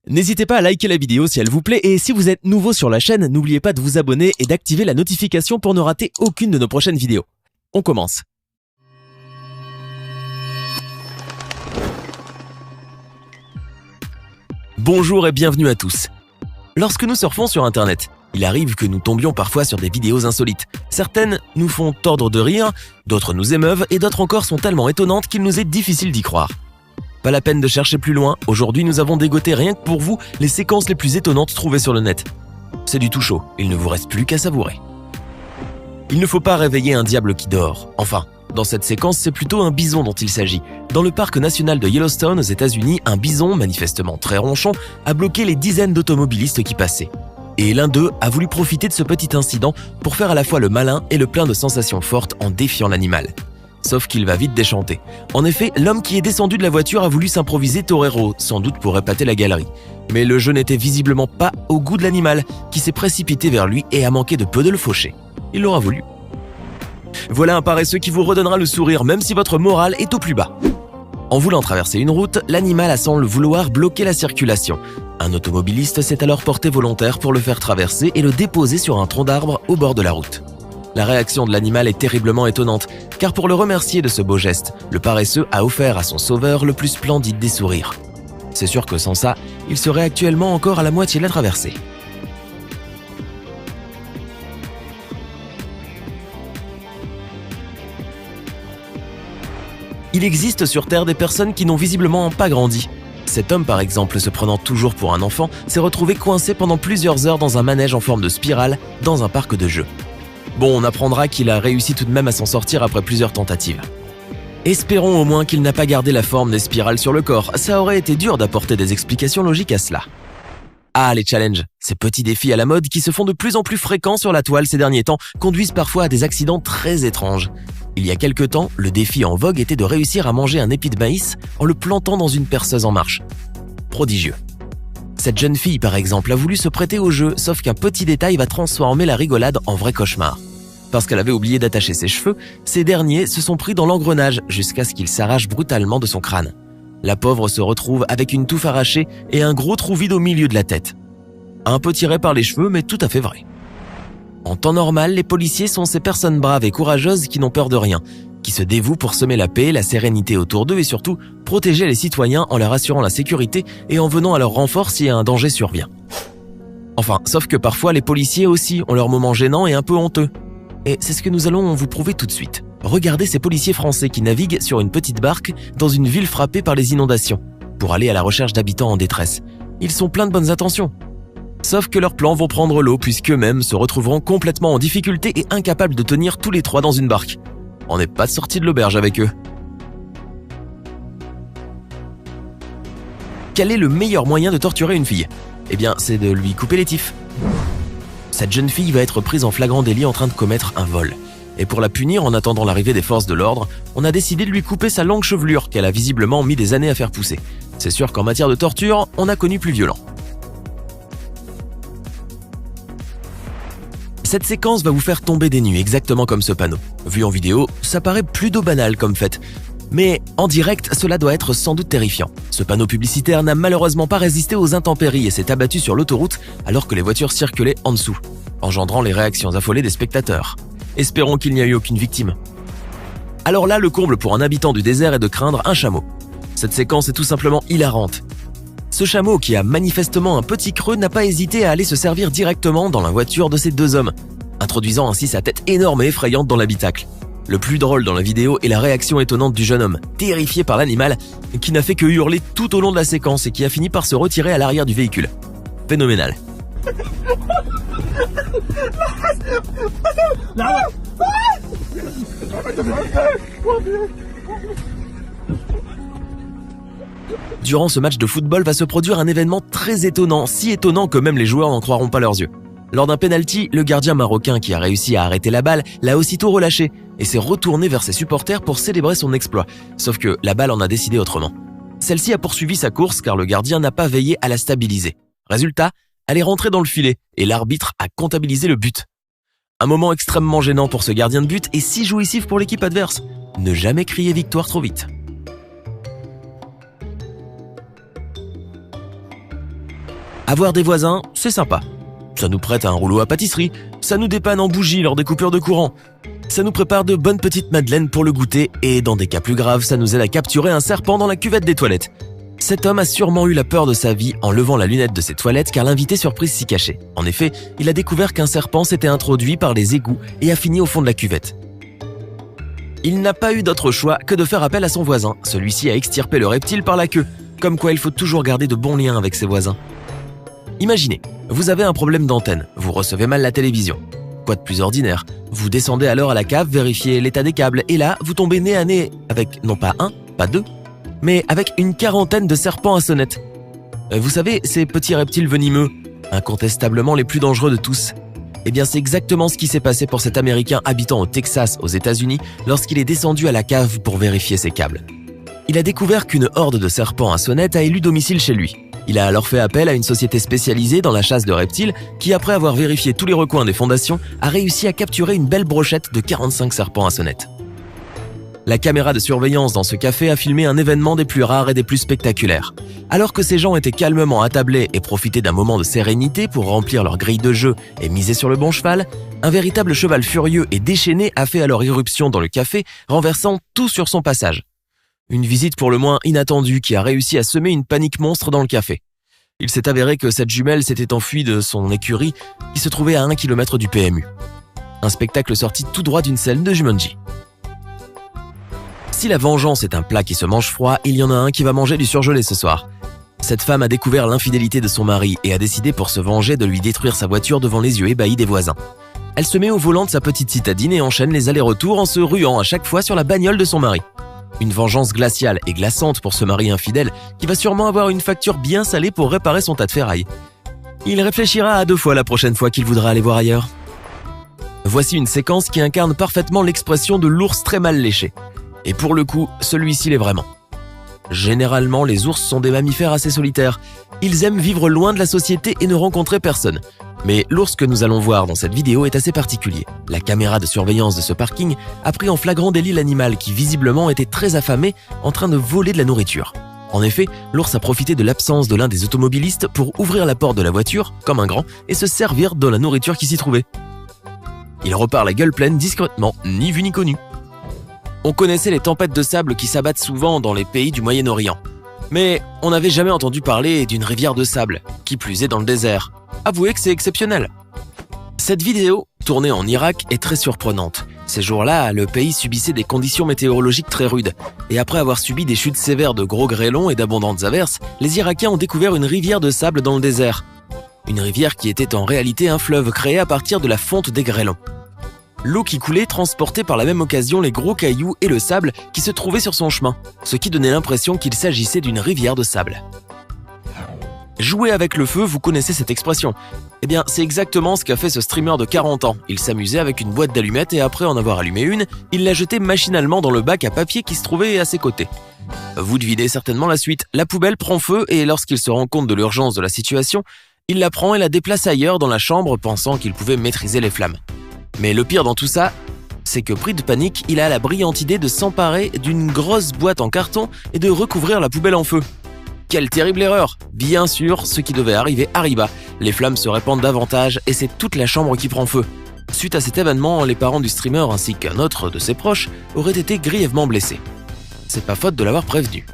N'hésitez pas à liker la vidéo si elle vous plaît et si vous êtes nouveau sur la chaîne, n'oubliez pas de vous abonner et d'activer la notification pour ne rater aucune de nos prochaines vidéos. On commence. Bonjour et bienvenue à tous. Lorsque nous surfons sur internet, il arrive que nous tombions parfois sur des vidéos insolites. Certaines nous font tordre de rire, d'autres nous émeuvent et d'autres encore sont tellement étonnantes qu'il nous est difficile d'y croire. Pas la peine de chercher plus loin, aujourd'hui nous avons dégoté rien que pour vous les séquences les plus étonnantes trouvées sur le net. C'est du tout chaud, il ne vous reste plus qu'à savourer. Il ne faut pas réveiller un diable qui dort. Enfin, dans cette séquence, c'est plutôt un bison dont il s'agit. Dans le parc national de Yellowstone aux États-Unis, un bison, manifestement très ronchon, a bloqué les dizaines d'automobilistes qui passaient. Et l'un d'eux a voulu profiter de ce petit incident pour faire à la fois le malin et le plein de sensations fortes en défiant l'animal. Sauf qu'il va vite déchanter. En effet, l'homme qui est descendu de la voiture a voulu s'improviser torero, sans doute pour épater la galerie. Mais le jeu n'était visiblement pas au goût de l'animal, qui s'est précipité vers lui et a manqué de peu de le faucher. Il l'aura voulu. Voilà un paresseux qui vous redonnera le sourire même si votre morale est au plus bas. En voulant traverser une route, l'animal a semble vouloir bloquer la circulation. Un automobiliste s'est alors porté volontaire pour le faire traverser et le déposer sur un tronc d'arbre au bord de la route. La réaction de l'animal est terriblement étonnante, car pour le remercier de ce beau geste, le paresseux a offert à son sauveur le plus splendide des sourires. C'est sûr que sans ça, il serait actuellement encore à la moitié de la traversée. Il existe sur Terre des personnes qui n'ont visiblement pas grandi. Cet homme, par exemple, se prenant toujours pour un enfant, s'est retrouvé coincé pendant plusieurs heures dans un manège en forme de spirale dans un parc de jeux. Bon, on apprendra qu'il a réussi tout de même à s'en sortir après plusieurs tentatives. Espérons au moins qu'il n'a pas gardé la forme des spirales sur le corps, ça aurait été dur d'apporter des explications logiques à cela. Ah, les challenges, ces petits défis à la mode qui se font de plus en plus fréquents sur la toile ces derniers temps, conduisent parfois à des accidents très étranges. Il y a quelque temps, le défi en vogue était de réussir à manger un épi de maïs en le plantant dans une perceuse en marche. Prodigieux. Cette jeune fille, par exemple, a voulu se prêter au jeu, sauf qu'un petit détail va transformer la rigolade en vrai cauchemar. Parce qu'elle avait oublié d'attacher ses cheveux, ces derniers se sont pris dans l'engrenage jusqu'à ce qu'ils s'arrachent brutalement de son crâne. La pauvre se retrouve avec une touffe arrachée et un gros trou vide au milieu de la tête. Un peu tiré par les cheveux, mais tout à fait vrai. En temps normal, les policiers sont ces personnes braves et courageuses qui n'ont peur de rien, qui se dévouent pour semer la paix, la sérénité autour d'eux et surtout protéger les citoyens en leur assurant la sécurité et en venant à leur renfort si un danger survient. Enfin, sauf que parfois les policiers aussi ont leurs moments gênants et un peu honteux. Et c'est ce que nous allons vous prouver tout de suite. Regardez ces policiers français qui naviguent sur une petite barque dans une ville frappée par les inondations, pour aller à la recherche d'habitants en détresse. Ils sont pleins de bonnes intentions. Sauf que leurs plans vont prendre l'eau puisqu'eux-mêmes se retrouveront complètement en difficulté et incapables de tenir tous les trois dans une barque. On n'est pas sorti de l'auberge avec eux. Quel est le meilleur moyen de torturer une fille ? Eh bien, c'est de lui couper les tifs. Cette jeune fille va être prise en flagrant délit en train de commettre un vol. Et pour la punir en attendant l'arrivée des forces de l'ordre, on a décidé de lui couper sa longue chevelure qu'elle a visiblement mis des années à faire pousser. C'est sûr qu'en matière de torture, on a connu plus violent. Cette séquence va vous faire tomber des nues, exactement comme ce panneau. Vu en vidéo, ça paraît plutôt banal comme fait. Mais en direct, cela doit être sans doute terrifiant. Ce panneau publicitaire n'a malheureusement pas résisté aux intempéries et s'est abattu sur l'autoroute alors que les voitures circulaient en dessous, engendrant les réactions affolées des spectateurs. Espérons qu'il n'y a eu aucune victime. Alors là, le comble pour un habitant du désert est de craindre un chameau. Cette séquence est tout simplement hilarante. Ce chameau, qui a manifestement un petit creux, n'a pas hésité à aller se servir directement dans la voiture de ces deux hommes, introduisant ainsi sa tête énorme et effrayante dans l'habitacle. Le plus drôle dans la vidéo est la réaction étonnante du jeune homme, terrifié par l'animal, qui n'a fait que hurler tout au long de la séquence et qui a fini par se retirer à l'arrière du véhicule. Phénoménal. Durant ce match de football va se produire un événement très étonnant, si étonnant que même les joueurs n'en croiront pas leurs yeux. Lors d'un penalty, le gardien marocain qui a réussi à arrêter la balle l'a aussitôt relâché et s'est retourné vers ses supporters pour célébrer son exploit. Sauf que la balle en a décidé autrement. Celle-ci a poursuivi sa course car le gardien n'a pas veillé à la stabiliser. Résultat, elle est rentrée dans le filet et l'arbitre a comptabilisé le but. Un moment extrêmement gênant pour ce gardien de but et si jouissif pour l'équipe adverse. Ne jamais crier victoire trop vite. Avoir des voisins, c'est sympa. Ça nous prête un rouleau à pâtisserie, ça nous dépanne en bougie lors des coupures de courant. Ça nous prépare de bonnes petites madeleines pour le goûter et dans des cas plus graves, ça nous aide à capturer un serpent dans la cuvette des toilettes. Cet homme a sûrement eu la peur de sa vie en levant la lunette de ses toilettes car l'invité surprise s'y cachait. En effet, il a découvert qu'un serpent s'était introduit par les égouts et a fini au fond de la cuvette. Il n'a pas eu d'autre choix que de faire appel à son voisin. Celui-ci a extirpé le reptile par la queue, comme quoi il faut toujours garder de bons liens avec ses voisins. Imaginez, vous avez un problème d'antenne, vous recevez mal la télévision. Quoi de plus ordinaire? Vous descendez alors à la cave vérifier l'état des câbles et là, vous tombez nez à nez avec non pas un, pas deux, mais avec une quarantaine de serpents à sonnette. Vous savez, ces petits reptiles venimeux, incontestablement les plus dangereux de tous. Eh bien, c'est exactement ce qui s'est passé pour cet Américain habitant au Texas, aux États-Unis, lorsqu'il est descendu à la cave pour vérifier ses câbles. Il a découvert qu'une horde de serpents à sonnette a élu domicile chez lui. Il a alors fait appel à une société spécialisée dans la chasse de reptiles qui, après avoir vérifié tous les recoins des fondations, a réussi à capturer une belle brochette de 45 serpents à sonnette. La caméra de surveillance dans ce café a filmé un événement des plus rares et des plus spectaculaires. Alors que ces gens étaient calmement attablés et profitaient d'un moment de sérénité pour remplir leur grille de jeu et miser sur le bon cheval, un véritable cheval furieux et déchaîné a fait alors irruption dans le café, renversant tout sur son passage. Une visite pour le moins inattendue qui a réussi à semer une panique monstre dans le café. Il s'est avéré que cette jumelle s'était enfuie de son écurie qui se trouvait à 1 km du PMU. Un spectacle sorti tout droit d'une scène de Jumanji. Si la vengeance est un plat qui se mange froid, il y en a un qui va manger du surgelé ce soir. Cette femme a découvert l'infidélité de son mari et a décidé pour se venger de lui détruire sa voiture devant les yeux ébahis des voisins. Elle se met au volant de sa petite citadine et enchaîne les allers-retours en se ruant à chaque fois sur la bagnole de son mari. Une vengeance glaciale et glaçante pour ce mari infidèle qui va sûrement avoir une facture bien salée pour réparer son tas de ferraille. Il réfléchira à 2 fois la prochaine fois qu'il voudra aller voir ailleurs. Voici une séquence qui incarne parfaitement l'expression de l'ours très mal léché. Et pour le coup, celui-ci l'est vraiment. Généralement, les ours sont des mammifères assez solitaires. Ils aiment vivre loin de la société et ne rencontrer personne. Mais l'ours que nous allons voir dans cette vidéo est assez particulier. La caméra de surveillance de ce parking a pris en flagrant délit l'animal qui visiblement était très affamé en train de voler de la nourriture. En effet, l'ours a profité de l'absence de l'un des automobilistes pour ouvrir la porte de la voiture, comme un grand, et se servir de la nourriture qui s'y trouvait. Il repart la gueule pleine discrètement, ni vu ni connu. On connaissait les tempêtes de sable qui s'abattent souvent dans les pays du Moyen-Orient. Mais on n'avait jamais entendu parler d'une rivière de sable, qui plus est dans le désert. Avouez que c'est exceptionnel. Cette vidéo, tournée en Irak, est très surprenante. Ces jours-là, le pays subissait des conditions météorologiques très rudes. Et après avoir subi des chutes sévères de gros grêlons et d'abondantes averses, les Irakiens ont découvert une rivière de sable dans le désert. Une rivière qui était en réalité un fleuve créé à partir de la fonte des grêlons. L'eau qui coulait transportait par la même occasion les gros cailloux et le sable qui se trouvaient sur son chemin, ce qui donnait l'impression qu'il s'agissait d'une rivière de sable. Jouer avec le feu, vous connaissez cette expression. Eh bien, c'est exactement ce qu'a fait ce streamer de 40 ans. Il s'amusait avec une boîte d'allumettes et après en avoir allumé une, il la jetait machinalement dans le bac à papier qui se trouvait à ses côtés. Vous devinez certainement la suite. La poubelle prend feu et lorsqu'il se rend compte de l'urgence de la situation, il la prend et la déplace ailleurs dans la chambre pensant qu'il pouvait maîtriser les flammes. Mais le pire dans tout ça, c'est que pris de panique, il a la brillante idée de s'emparer d'une grosse boîte en carton et de recouvrir la poubelle en feu. Quelle terrible erreur! Bien sûr, ce qui devait arriver arriva. Les flammes se répandent davantage et c'est toute la chambre qui prend feu. Suite à cet événement, les parents du streamer ainsi qu'un autre de ses proches auraient été grièvement blessés. C'est pas faute de l'avoir prévenu.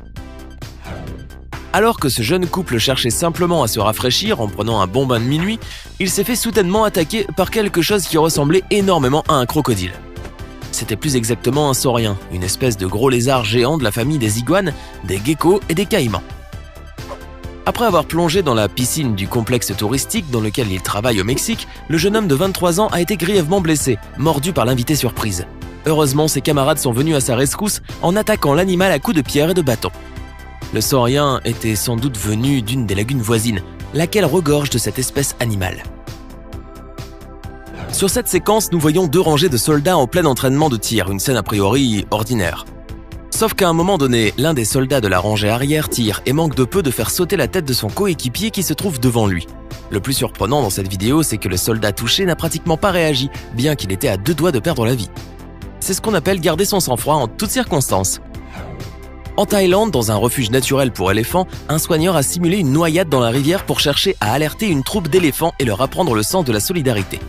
Alors que ce jeune couple cherchait simplement à se rafraîchir en prenant un bon bain de minuit, il s'est fait soudainement attaquer par quelque chose qui ressemblait énormément à un crocodile. C'était plus exactement un saurien, une espèce de gros lézard géant de la famille des iguanes, des geckos et des caïmans. Après avoir plongé dans la piscine du complexe touristique dans lequel il travaille au Mexique, le jeune homme de 23 ans a été grièvement blessé, mordu par l'invité surprise. Heureusement, ses camarades sont venus à sa rescousse en attaquant l'animal à coups de pierre et de bâton. Le saurien était sans doute venu d'une des lagunes voisines, laquelle regorge de cette espèce animale. Sur cette séquence, nous voyons 2 rangées de soldats en plein entraînement de tir, une scène a priori ordinaire. Sauf qu'à un moment donné, l'un des soldats de la rangée arrière tire et manque de peu de faire sauter la tête de son coéquipier qui se trouve devant lui. Le plus surprenant dans cette vidéo, c'est que le soldat touché n'a pratiquement pas réagi, bien qu'il était à 2 doigts de perdre la vie. C'est ce qu'on appelle garder son sang-froid en toutes circonstances. En Thaïlande, dans un refuge naturel pour éléphants, un soigneur a simulé une noyade dans la rivière pour chercher à alerter une troupe d'éléphants et leur apprendre le sens de la solidarité.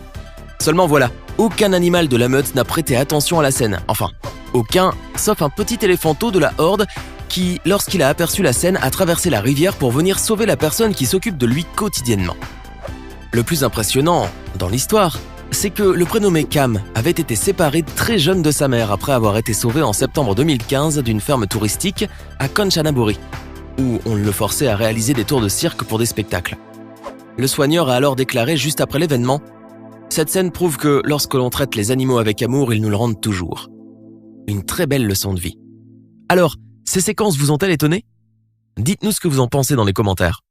Seulement voilà, aucun animal de la meute n'a prêté attention à la scène. Enfin, aucun, sauf un petit éléphanteau de la horde qui, lorsqu'il a aperçu la scène, a traversé la rivière pour venir sauver la personne qui s'occupe de lui quotidiennement. Le plus impressionnant dans l'histoire, c'est que le prénommé Cam avait été séparé très jeune de sa mère après avoir été sauvé en septembre 2015 d'une ferme touristique à Kanchanaburi, où on le forçait à réaliser des tours de cirque pour des spectacles. Le soigneur a alors déclaré juste après l'événement « Cette scène prouve que lorsque l'on traite les animaux avec amour, ils nous le rendent toujours. » Une très belle leçon de vie. Alors, ces séquences vous ont-elles étonné ? Dites-nous ce que vous en pensez dans les commentaires.